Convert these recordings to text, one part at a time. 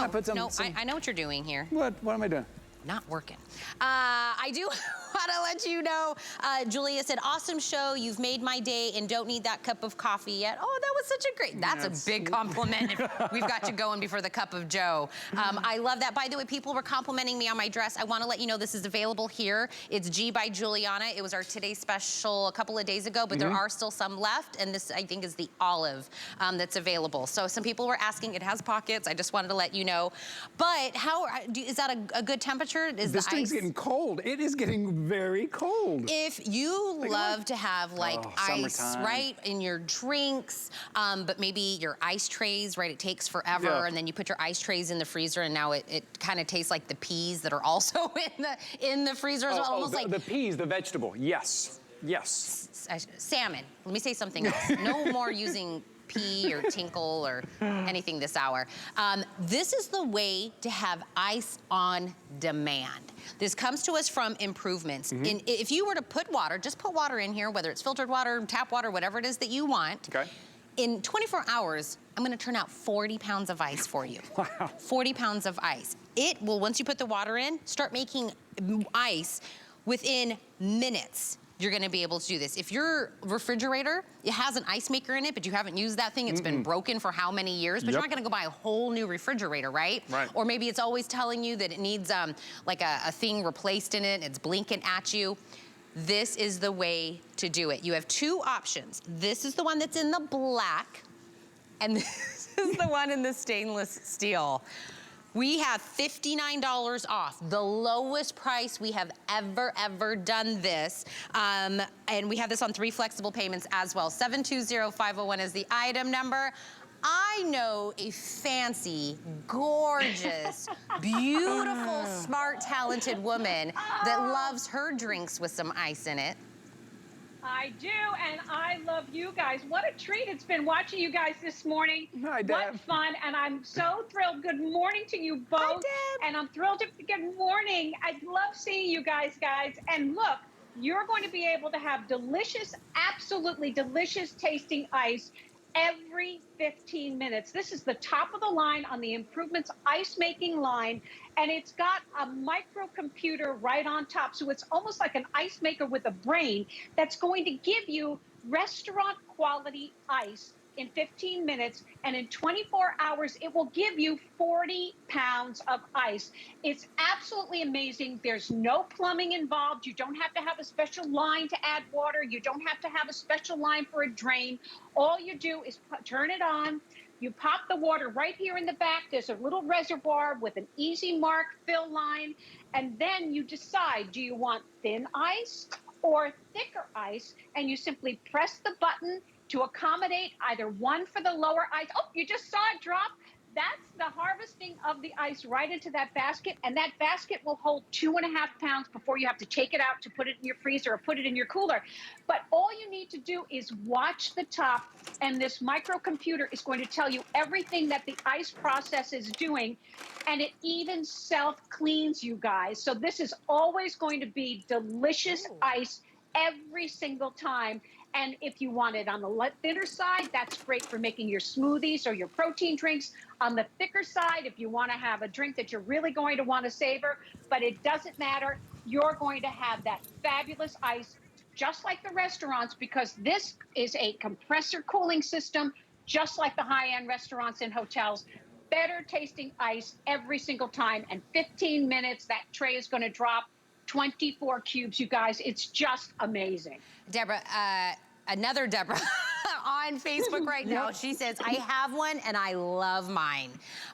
I put some, No, I know what you're doing here. What am I doing? Not working. I do want to let you know, Julia said, awesome show. You've made my day and don't need that cup of coffee yet. Oh, that was such a great, that's a big compliment. If we've got you going before the cup of joe. I love that. By the way, people were complimenting me on my dress. I want to let you know this is available here. It's G by Juliana. It was our Today Special a couple of days ago, but there are still some left. And this, I think, is the olive that's available. So some people were asking, it has pockets. I just wanted to let you know. But how, is that a good temperature? Is this the thing's ice getting cold. It is getting very cold. If you love to have like ice, summertime. right, in your drinks, but maybe your ice trays, right, it takes forever, and then you put your ice trays in the freezer and now it kind of tastes like the peas that are also in the freezer as well. Almost like the peas, the vegetable, yes, yes. Salmon, let me say something else. No more using pea or tinkle or anything this hour. This is the way to have ice on demand. This comes to us from Improvements. If you were to put water, just put water in here, whether it's filtered water, tap water, whatever it is that you want. Okay. In 24 hours, I'm gonna turn out 40 pounds of ice for you. Wow. 40 pounds of ice. It will, once you put the water in, start making ice within minutes. You're gonna be able to do this. If your refrigerator, it has an ice maker in it, but you haven't used that thing, it's been broken for how many years, but you're not gonna go buy a whole new refrigerator, right? Right. Or maybe it's always telling you that it needs like a thing replaced in it, it's blinking at you. This is the way to do it. You have two options. This is the one that's in the black, and this is the one in the stainless steel. We have $59 off, the lowest price we have ever done this. And we have this on 3 flexible payments as well. 720-501 is the item number. I know a fancy, gorgeous, beautiful, smart, talented woman that loves her drinks with some ice in it. I do, and I love you guys. What a treat it's been watching you guys this morning. Hi, Deb. What fun, and I'm so thrilled. Good morning to you both. Hi, Deb. And I'm thrilled to, good morning. I love seeing you guys. And look, you're going to be able to have delicious, absolutely delicious tasting ice every 15 minutes. This is the top of the line on the Improvements ice making line, and it's got a microcomputer right on top. So it's almost like an ice maker with a brain that's going to give you restaurant quality ice in 15 minutes, and in 24 hours, it will give you 40 pounds of ice. It's absolutely amazing. There's no plumbing involved. You don't have to have a special line to add water. You don't have to have a special line for a drain. All you do is turn it on. You pop the water right here in the back. There's a little reservoir with an easy mark fill line, and then you decide, do you want thin ice or thicker ice? And you simply press the button to accommodate either one for the lower ice. Oh, you just saw it drop. That's the harvesting of the ice right into that basket, and that basket will hold 2.5 pounds before you have to take it out to put it in your freezer or put it in your cooler. But all you need to do is watch the top, and this microcomputer is going to tell you everything that the ice process is doing, and it even self-cleans, you guys. So this is always going to be delicious ice every single time. And if you want it on the thinner side, that's great for making your smoothies or your protein drinks. On the thicker side, if you want to have a drink that you're really going to want to savor, but it doesn't matter, you're going to have that fabulous ice, just like the restaurants, because this is a compressor cooling system, just like the high-end restaurants and hotels. Better tasting ice every single time, and 15 minutes, that tray is going to drop 24 cubes, you guys. It's just amazing. Deborah, another Deborah on Facebook right now. She says, I have one and I love mine.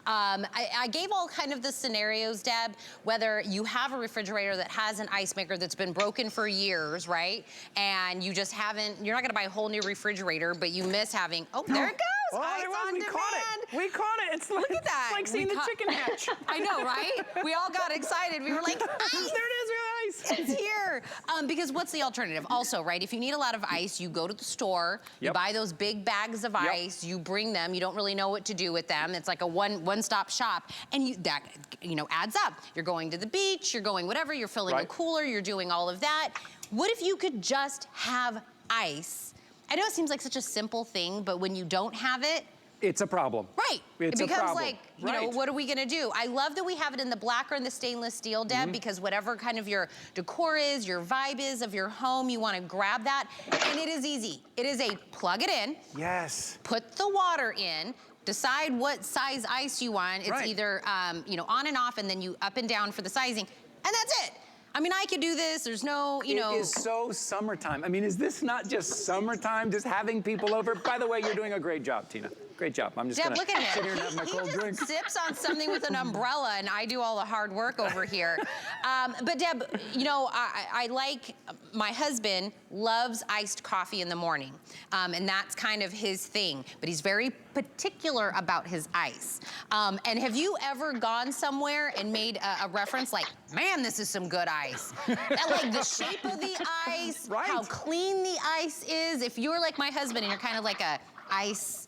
I gave all kind of the scenarios, Deb, whether you have a refrigerator that has an ice maker that's been broken for years, right? And you just haven't, you're not gonna buy a whole new refrigerator, but you miss having, oh, there it goes. Oh, Ice on we demand. caught it. We caught it. It's like, Look at that. It's like seeing the chicken hatch. I know, right? We all got excited. We were like, ice. There it is, real ice. It's here. Because what's the alternative? Also, right, if you need a lot of ice, you go to the store, you buy those big bags of ice, you bring them, you don't really know what to do with them. It's like a one-stop shop, and that adds up. You're going to the beach, you're going whatever, you're filling a cooler, you're doing all of that. What if you could just have ice? I know it seems like such a simple thing, but when you don't have it, It's a problem. Right. It's it a becomes problem. like, you know, Right. what are we gonna do? I love that we have it in the black or in the stainless steel, Deb, because whatever kind of your decor is, your vibe is of your home, you wanna grab that. And it is easy. It is a plug it in, Yes. put the water in, decide what size ice you want. It's Right. either, you know, on and off, and then you up and down for the sizing, and that's it. I mean, I could do this. There's no, you know. It is so summertime. I mean, is this not just summertime, just having people over? By the way, you're doing a great job, Tina. Great job. I'm just Deb, gonna look at sit him. here and have my He cold just drink. sips on something with an umbrella, and I do all the hard work over here. But Deb, you know, I like, my husband loves iced coffee in the morning, and that's kind of his thing, but he's very particular about his ice. And have you ever gone somewhere and made a reference like, man, this is some good ice? Like the shape of the ice, Right. how clean the ice is. If you're like my husband and you're kind of like a ice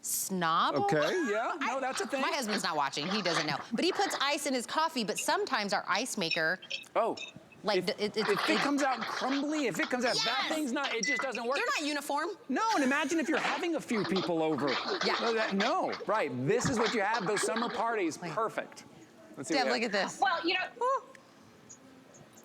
snob. Okay, yeah, no, that's a thing. My husband's not watching, he doesn't know. But he puts ice in his coffee, but sometimes our ice maker, Oh. like, If it comes out crumbly, if it comes out, that Yes. thing's not, it just doesn't work. you're not uniform. No, and imagine if you're having a few people over. Yeah. No, right, this is what you have, those summer parties, perfect. Let's see Deb, what look we at have. this. Well, you know,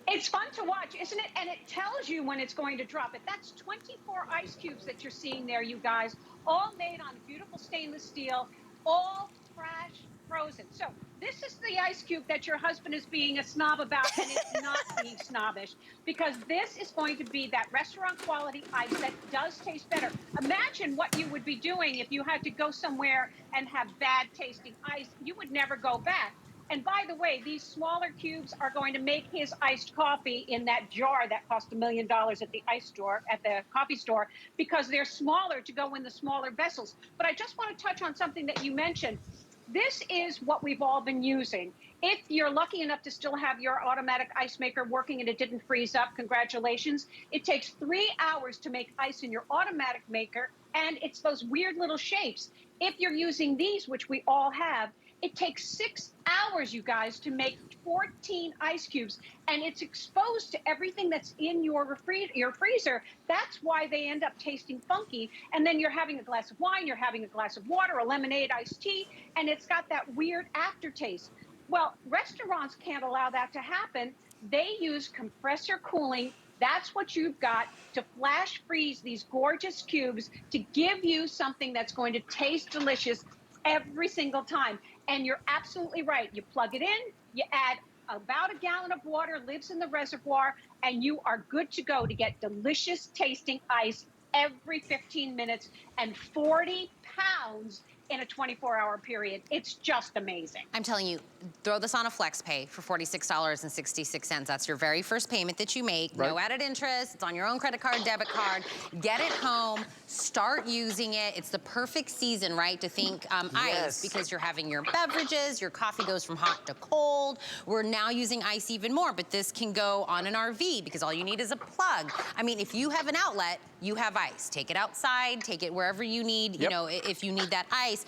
it's fun to watch, isn't it? And it tells you when it's going to drop it. That's 24 ice cubes that you're seeing there, you guys, all made on beautiful stainless steel, all fresh, frozen. So this is the ice cube that your husband is being a snob about, and it's not being snobbish, because this is going to be that restaurant quality ice that does taste better. Imagine what you would be doing if you had to go somewhere and have bad tasting ice. You would never go back. And by the way, these smaller cubes are going to make his iced coffee in that jar that cost $1 million at the ice store, at the coffee store, because they're smaller to go in the smaller vessels. But I just want to touch on something that you mentioned. This is what we've all been using. If you're lucky enough to still have your automatic ice maker working and it didn't freeze up, congratulations. It takes 3 hours to make ice in your automatic maker, and it's those weird little shapes. If you're using these, which we all have, it takes 6 hours, you guys, to make 14 ice cubes, and it's exposed to everything that's in your freezer. That's why they end up tasting funky. And then you're having a glass of wine, you're having a glass of water, a lemonade iced tea, and it's got that weird aftertaste. Well, restaurants can't allow that to happen. They use compressor cooling. That's what you've got to flash freeze these gorgeous cubes to give you something that's going to taste delicious every single time. And you're absolutely right. You plug it in, you add about a gallon of water, lives in the reservoir, and you are good to go to get delicious tasting ice every 15 minutes and 40 pounds in a 24-hour period. It's just amazing. I'm telling you, throw this on a flex pay for $46.66. That's your very first payment that you make. Right. No added interest. It's on your own credit card, debit card. Get it home. Start using it. It's the perfect season, right, to think Yes. ice, because you're having your beverages. Your coffee goes from hot to cold. We're now using ice even more, but this can go on an RV because all you need is a plug. I mean, if you have an outlet, you have ice. Take it outside. Take it wherever you need. You Yep. know, if you need that ice.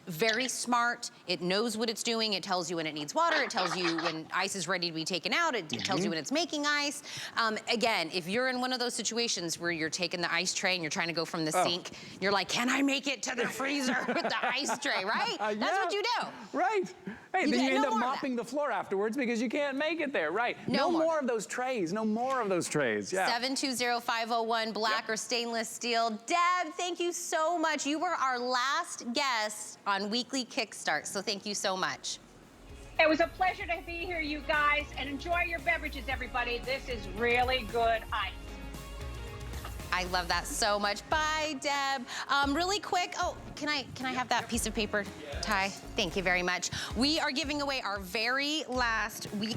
Very smart. It knows what it's doing. It tells you when it needs water. It tells you when ice is ready to be taken out. It tells you when it's making ice. Again, if you're in one of those situations where you're taking the ice tray and you're trying to go from the sink, you're like, can I make it to the freezer with the ice tray, right? That's Yeah. what you do. Right. Hey, then get you end no up more of that. mopping the floor afterwards because you can't make it there, right? No more. more of those trays. No more of those trays. Yeah. 720-501, black or stainless steel. Deb, thank you so much. You were our last guest on Weekly Kickstart, so thank you so much. It was a pleasure to be here, you guys, and enjoy your beverages, everybody. This is really good ice. I love that so much. Bye, Deb. Really quick. Oh, can I have that piece of paper, Ty? Thank you very much. We are giving away our very last week.